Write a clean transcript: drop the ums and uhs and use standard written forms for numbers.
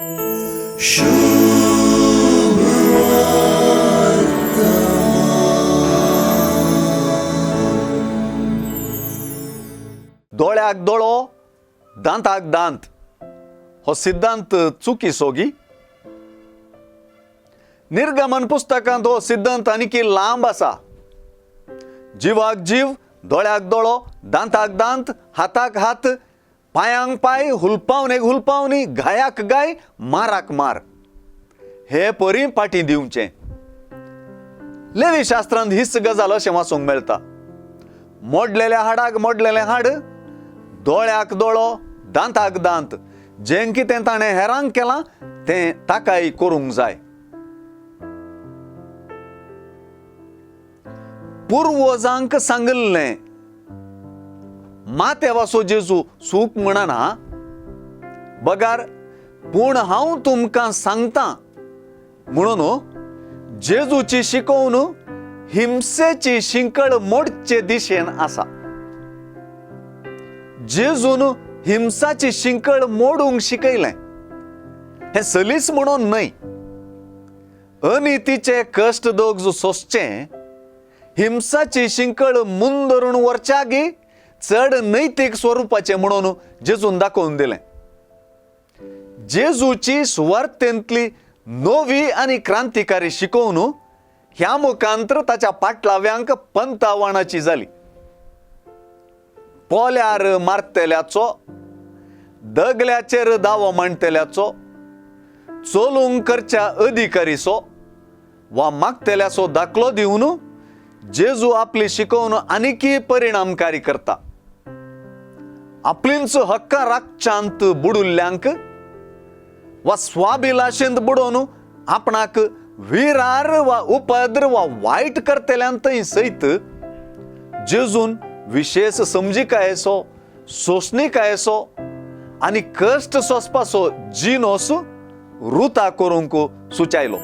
दोळ्याक दोळो दांताक दांत हो सिद्धांत चुकीसोगी. निर्गमन पुस्तकांत हो सिद्धांत आनीकी लांब आसा. जिवाक जीव, दोळ्याक दोळो, दांताक दांत, हाताक हात, पांयांक पांय, हुलपावनेक हुलपावनी, गायाक गाय, माराक मार हे परी पाटी दिवचें. लेवी शास्त्रांत हीच गजाल अशें वाचूंक मेळटा. मोडलेल्या हाडाक मोडलेलें हाड, दोळ्याक दोळो, दांताक दांत. जें कितें ताणें हेरांक केलां तें ताकाय करूंक जाय. पुर्वजांक सांगल्लें माते वासो जेजू सूख म्हणना, बगार पूण हांव तुमकां सांगतां म्हणून जेजूची शिकवण हिंसेची शिंकळ मोडचे दिशेन आसा. जेजून हिंसाची शिंकळ मोडूंक शिकयलें. हें सलीस म्हणून न्हय. अनितीचे कश्ट दोग सोंसचें, हिंसाची शिंकळ मुंदरून व्हरच्यागी चड नैतीक स्वरुपाचें म्हणून जेजून दाखोवन दिलें. जेजूची सुवार्थेंतली नवी आनी क्रांतिकारी शिकवण ह्या मुखांतर ताच्या पाटलाव्यांक पंतावणाची जाली. पोल्यार मारतेल्याचो, दगल्याचेर दावो मांडतेल्याचो, चोलूंक करच्या अधिकारीचो वा मागतेल्याचो दाखलो दिवन जेजू आपली शिकवण आनीकी परिणामकारी करता. आपलींच हक्कां राखच्यांत बुडुल्ल्यांक वा स्वाभिलाशेंत बुडोवन आपणाक विरार वा उपद्र वा वायट करतेल्यांतय सयत जेजून विशेष समजिकायेचो, सोंसणिकायेचो आनी कश्ट सोंसपाचो जिनोस रुता करूंक सुचायलो.